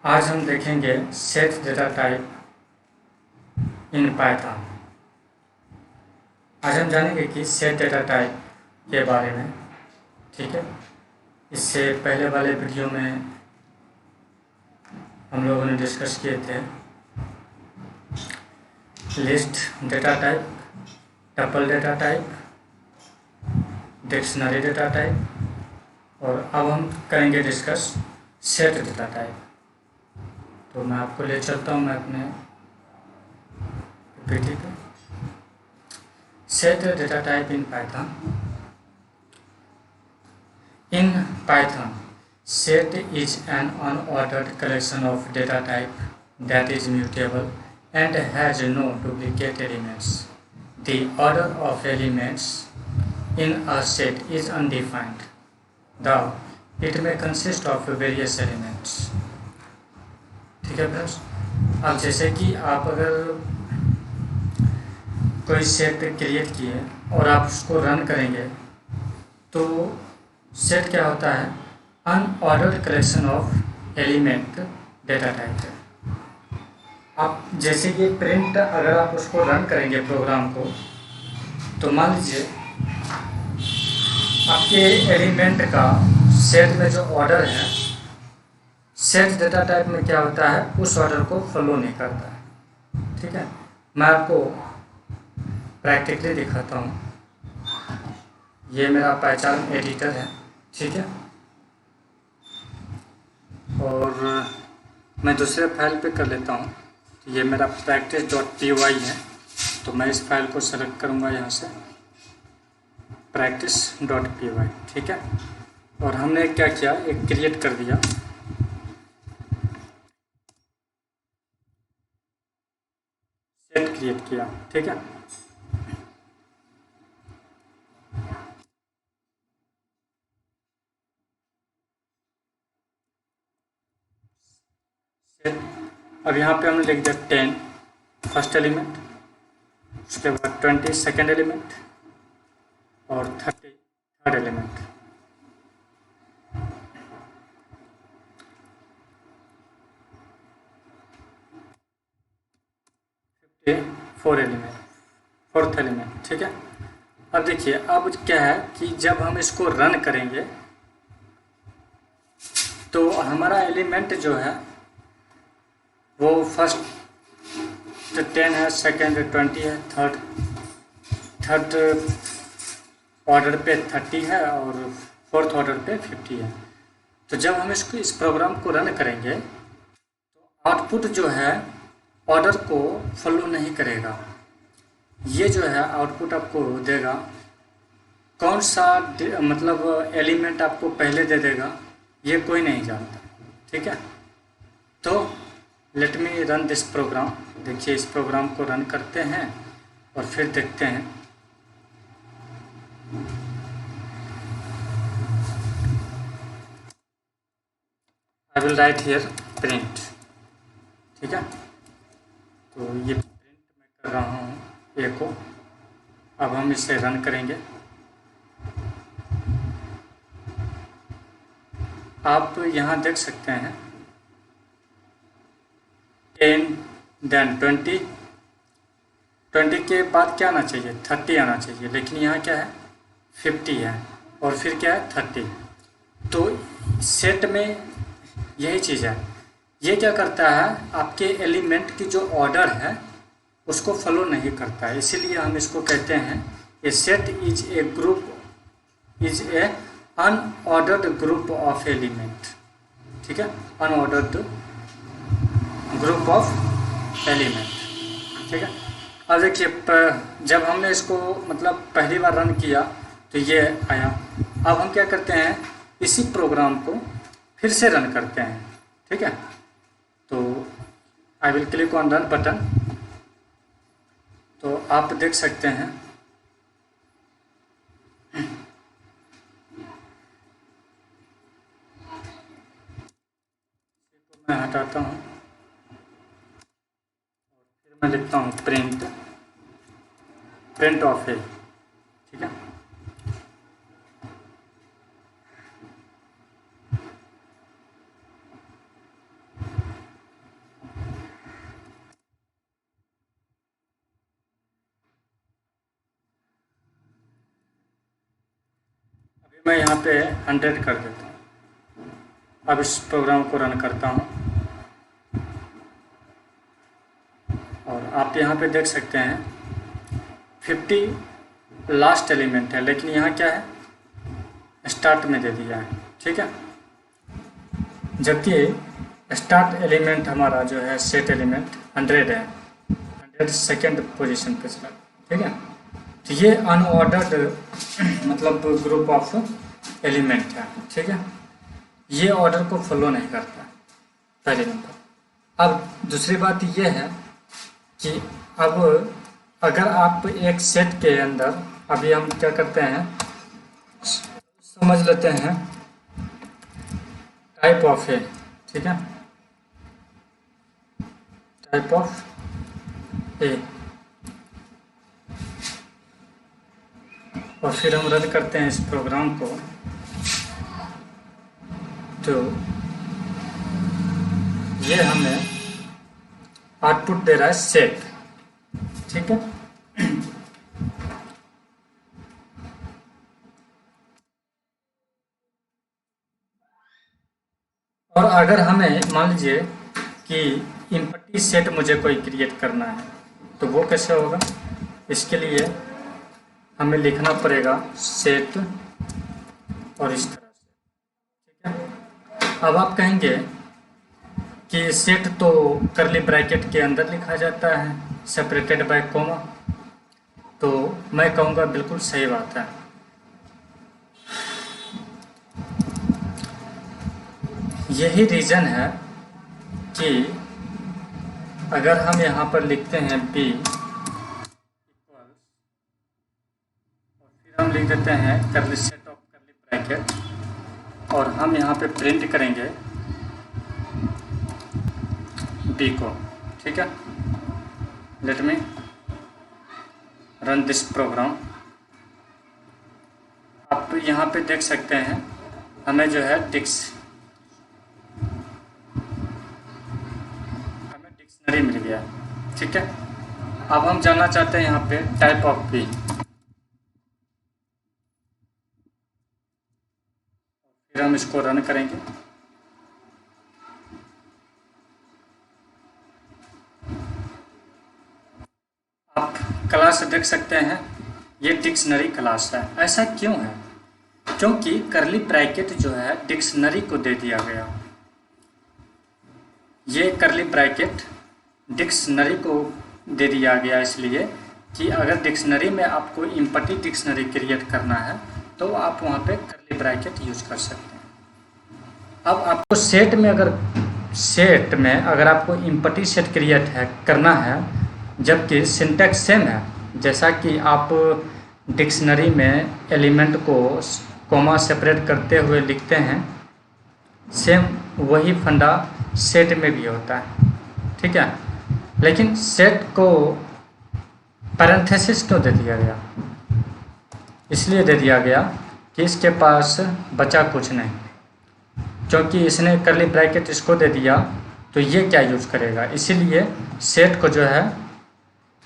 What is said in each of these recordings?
आज हम देखेंगे set data type in Python. आज हम जानेंगे कि सेट डेटा टाइप के बारे में। ठीक है, इससे पहले वाले वीडियो में हम लोगों ने डिस्कस किए थे list data type, tuple data type, dictionary data type, और अब हम करेंगे डिस्कस सेट डेटा टाइप। तो मैं आपको ले चलता हूँ मैं अपने पीपीटी पे। Set data type in Python. In Python, set is an unordered collection of data type that is mutable and has no duplicate elements. The order of elements in a set is undefined, though it may consist of various elements. ठीक है friends, अब जैसे कि आप अगर कोई set create किए और आप उसको रन करेंगे तो सेट क्या होता है? Unordered collection of element data type है। आप जैसे कि प्रिंट अगर आप उसको रन करेंगे प्रोग्राम को, तो मान लीजिए आपके एलिमेंट का सेट में जो ऑर्डर है, सेट डेटा टाइप में क्या होता है, उस ऑर्डर को फॉलो नहीं करता है। ठीक है, मैं आपको प्रैक्टिकली दिखाता हूँ। ये मेरा पहचान एडिटर है, ठीक है, और मैं दूसरे फाइल पे कर लेता हूँ। ये मेरा practice.py है, तो मैं इस फाइल को सेलेक्ट करूँगा यहाँ से, practice.py। ठीक है, और हमने क्या किया, एक क्रिएट कर दिया, सेट क्रिएट किया। ठीक है, अब यहाँ पे हमने लिख दिया 10 फर्स्ट एलिमेंट, उसके बाद 20 सेकेंड एलिमेंट, और 30 थर्ड एलिमेंट। Fourth element. ठीक है, अब देखिए, अब क्या है कि जब हम इसको रन करेंगे तो हमारा एलिमेंट जो है वो फर्स्ट 10 है, सेकेंड 20 है, थर्ड ऑर्डर पे 30 है, और फोर्थ ऑर्डर पे 50 है। तो जब हम इस प्रोग्राम को रन करेंगे तो आउटपुट जो है ऑर्डर को फॉलो नहीं करेगा। ये जो है आउटपुट आपको देगा, कौन सा मतलब एलिमेंट आपको पहले दे देगा ये कोई नहीं जानता। ठीक है, तो let me run this program. देखिए, इस प्रोग्राम को रन करते हैं और फिर देखते हैं। I will write here print. ठीक है, तो ये प्रिंट मैं कर रहा हूँ ए को। अब हम इसे रन करेंगे। आप यहाँ देख सकते हैं 10 देन 20 के बाद क्या आना चाहिए, 30 आना चाहिए, लेकिन यहाँ क्या है 50 है, और फिर क्या है 30। तो सेट में यही चीज़ है, ये क्या करता है, आपके एलिमेंट की जो ऑर्डर है उसको फॉलो नहीं करता है। इसीलिए हम इसको कहते हैं a set is a unordered group of element. ठीक है, अनऑर्डर्ड ग्रुप ऑफ एलिमेंट। ठीक है, अब देखिए, जब हमने इसको मतलब पहली बार रन किया तो ये आया। अब हम क्या करते हैं, इसी प्रोग्राम को फिर से रन करते हैं। ठीक है, तो I will click on run button. तो आप देख सकते हैं मैं हटाता हूँ और फिर मैं लिखता हूँ प्रिंट ऑफ ए। ठीक है, मैं यहाँ पे 100 कर देता हूँ। अब इस प्रोग्राम को रन करता हूँ और आप यहाँ पे देख सकते हैं 50 लास्ट एलिमेंट है, लेकिन यहाँ क्या है, स्टार्ट में दे दिया है। ठीक है, जबकि स्टार्ट एलिमेंट हमारा जो है सेट एलिमेंट 100 है, 100 सेकेंड पोजीशन पे चला। ठीक है, तो ये अनऑर्डर्ड मतलब ग्रुप ऑफ एलिमेंट है। ठीक है, ये ऑर्डर को फॉलो नहीं करता पहले नंबर। अब दूसरी बात ये है कि अब अगर आप एक सेट के अंदर, अभी हम क्या करते हैं, समझ लेते हैं टाइप ऑफ ए। ठीक है, टाइप ऑफ ए, और फिर हम रन करते हैं इस प्रोग्राम को, तो ये हमें आउटपुट दे रहा है सेट। ठीक है, और अगर हमें मान लीजिए कि एम्प्टी सेट मुझे कोई क्रिएट करना है, तो वो कैसे होगा, इसके लिए हमें लिखना पड़ेगा सेट और इस तरह से। ठीक है, अब आप कहेंगे कि सेट तो करली ब्रैकेट के अंदर लिखा जाता है, सेपरेटेड बाय कॉमा, तो मैं कहूँगा बिल्कुल सही बात है। यही रीज़न है कि अगर हम यहाँ पर लिखते हैं b इक्वल्स, और फिर हम लिख देते हैं करली सेट ऑफ करली ब्रैकेट, और हम यहाँ पे प्रिंट करेंगे b को। ठीक है, let me run this program. आप यहाँ पे देख सकते हैं हमें जो है डिक्शनरी मिल गया। ठीक है, अब हम जानना चाहते हैं यहाँ पे टाइप ऑफ बी, फिर हम इसको रन करेंगे। आप क्लास देख सकते हैं, ये डिक्शनरी क्लास है। ऐसा क्यों है, क्योंकि करली ब्रैकेट जो है डिक्शनरी को दे दिया गया। ये करली ब्रैकेट डिक्शनरी को दे दिया गया इसलिए कि अगर डिक्शनरी में आपको एम्प्टी डिक्शनरी क्रिएट करना है तो आप वहाँ पे करली ब्रैकेट यूज कर सकते हैं। अब आपको सेट में अगर आपको एम्प्टी सेट क्रिएट करना है, जबकि सिंटैक्स सेम है, जैसा कि आप डिक्शनरी में एलिमेंट को कॉमा सेपरेट करते हुए लिखते हैं, सेम वही फंडा सेट में भी होता है। ठीक है, लेकिन सेट को पैरेंथेसिस क्यों दे दिया गया, इसलिए दे दिया गया कि इसके पास बचा कुछ नहीं, क्योंकि इसने करली ब्रैकेट इसको दे दिया तो ये क्या यूज़ करेगा, इसीलिए सेट को जो है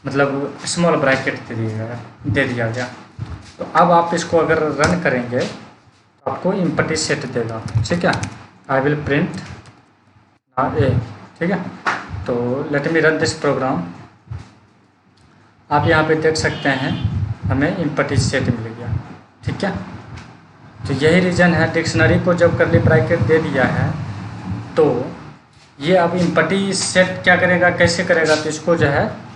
मतलब स्मॉल ब्रैकेट दे दिया गया। तो अब आप इसको अगर रन करेंगे तो आपको एम्प्टी सेट देगा। ठीक है, आई विल प्रिंट ए। ठीक है, तो let me run this program. आप यहाँ पे देख सकते हैं हमें एम्प्टी सेट मिल गया। ठीक है, तो यही रीज़न है, डिक्शनरी को जब करली ब्रैकेट दे दिया है तो ये अब एम्प्टी सेट क्या करेगा, कैसे करेगा, तो इसको जो है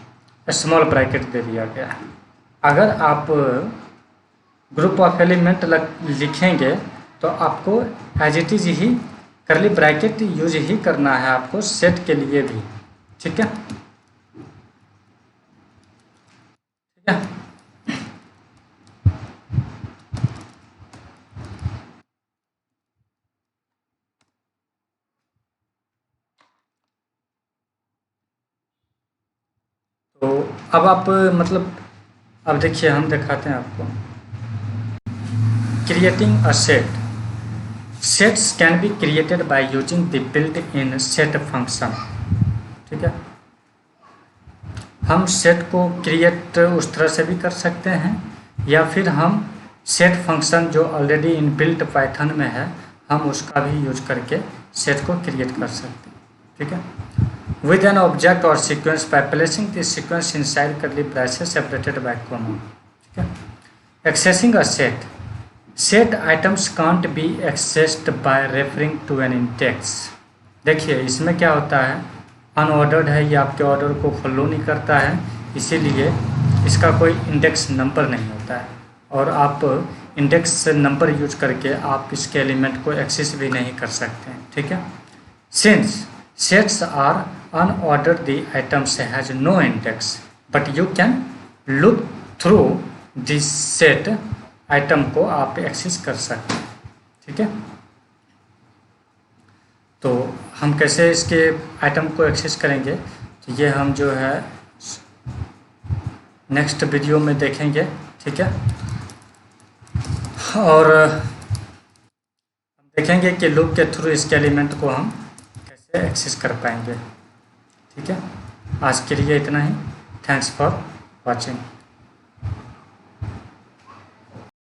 स्मॉल ब्रैकेट दे दिया गया है। अगर आप ग्रुप ऑफ एलिमेंट लिखेंगे तो आपको एज इट इज़ ही करली ब्रैकेट यूज ही करना है आपको सेट के लिए भी। ठीक है, ठीक है, तो अब आप मतलब अब देखिए हम दिखाते हैं आपको creating a set. Sets can be created by using the built in set function. ठीक है, हम सेट को क्रिएट उस तरह से भी कर सकते हैं, या फिर हम सेट फंक्शन जो ऑलरेडी इनबिल्ट पाइथन में है, हम उसका भी यूज करके सेट को क्रिएट कर सकते हैं। ठीक है, विद एन ऑब्जेक्ट और sequence by placing this sequence inside curly braces separated by comma. ठीक है, accessing a set, set items can't be accessed by referring to an index. देखिए इसमें क्या होता है, अनऑर्डर्ड है, ये आपके ऑर्डर को फॉलो नहीं करता है, इसीलिए इसका कोई इंडेक्स नंबर नहीं होता है, और आप इंडेक्स नंबर यूज करके आप इसके एलिमेंट को एक्सेस भी नहीं कर सकते हैं। ठीक है, since sets are unordered the items has no index but you can look through this set, item को आप एक्सेस कर सकते हैं। ठीक है, तो हम कैसे इसके आइटम को एक्सेस करेंगे, तो ये हम जो है नेक्स्ट वीडियो में देखेंगे। ठीक है, और हम देखेंगे कि लूप के थ्रू इसके एलिमेंट को हम कैसे एक्सेस कर पाएंगे। ठीक है, आज के लिए इतना ही। Thanks for watching.